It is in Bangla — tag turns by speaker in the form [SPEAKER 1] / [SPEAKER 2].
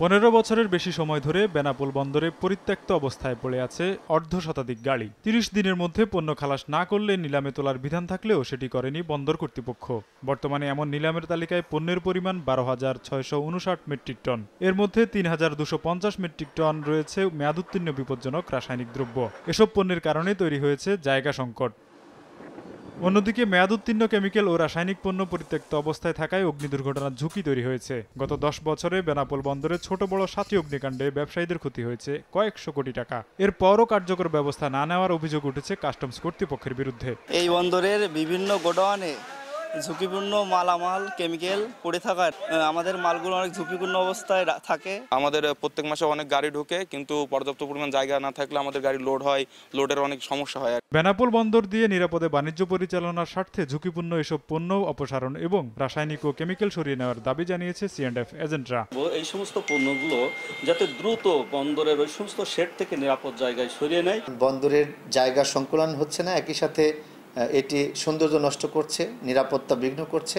[SPEAKER 1] 15 বছরের বেশি সময় ধরে বেনাপোল বন্দরে পরিত্যক্ত অবস্থায় পড়ে আছে অর্ধ শতাধিক গাড়ি। 30 দিনের মধ্যে পণ্য খালাস না করলে নিলামে তোলার বিধান থাকলেও সেটি করেনি বন্দর কর্তৃপক্ষ। বর্তমানে এমন নিলামের তালিকায় পণ্যের পরিমাণ 12,659 মেট্রিক টন। এর মধ্যে 3,250 মেট্রিক টন রয়েছে মেয়াদোত্তীর্ণ বিপজ্জনক রাসায়নিক দ্রব্য। এসব পণ্যের কারণে তৈরি হয়েছে জায়গা সংকট। অন্যদিকে মেয়াদোত্তীর্ণ কেমিক্যাল ও রাসায়নিক পণ্য পরিত্যক্ত অবস্থায় থাকায় অগ্নি দুর্ঘটনার ঝুঁকি তৈরি হয়েছে। গত 10 বছরে বেনাপোল বন্দরে ছোট বড় 7টি অগ্নিকাণ্ডে ব্যবসায়ীদের ক্ষতি হয়েছে কয়েকশো কোটি টাকা। এরপরও কার্যকর ব্যবস্থা না নেওয়ার অভিযোগ উঠেছে কাস্টমস কর্তৃপক্ষের বিরুদ্ধে।
[SPEAKER 2] এই বন্দরের বিভিন্ন গোডাউনে ঝুঁকিপূর্ণ মালামাল কেমিক্যাল পড়ে থাকার আমাদের মালগুলো অনেক ঝুঁকিপূর্ণ অবস্থায় থাকে।
[SPEAKER 3] আমাদের প্রত্যেক মাসে অনেক গাড়ি ঢোকে, কিন্তু পর্যাপ্ত পরিমাণ জায়গা না থাকলে আমাদের গাড়ি লোড হয়, লোডের অনেক সমস্যা হয়।
[SPEAKER 1] বেনাপোল বন্দর দিয়ে নিরাপদে বাণিজ্য পরিচালনার স্বার্থে ঝুঁকিপূর্ণ এসব পণ্য অপসারণ এবং রাসায়নিক ও কেমিক্যাল সরিয়ে নেওয়ার দাবি জানিয়েছে C&F এজেন্টরা।
[SPEAKER 4] এই সমস্ত পণ্যগুলো যাতে দ্রুত বন্দরের ওই সমস্ত শেড থেকে নিরাপদ জায়গায় সরিয়ে নেয়।
[SPEAKER 5] বন্দরের জায়গা সংকুলন হচ্ছে না, একই সাথে এটি সৌন্দর্য নষ্ট করছে, নিরাপত্তা বিঘ্ন করছে।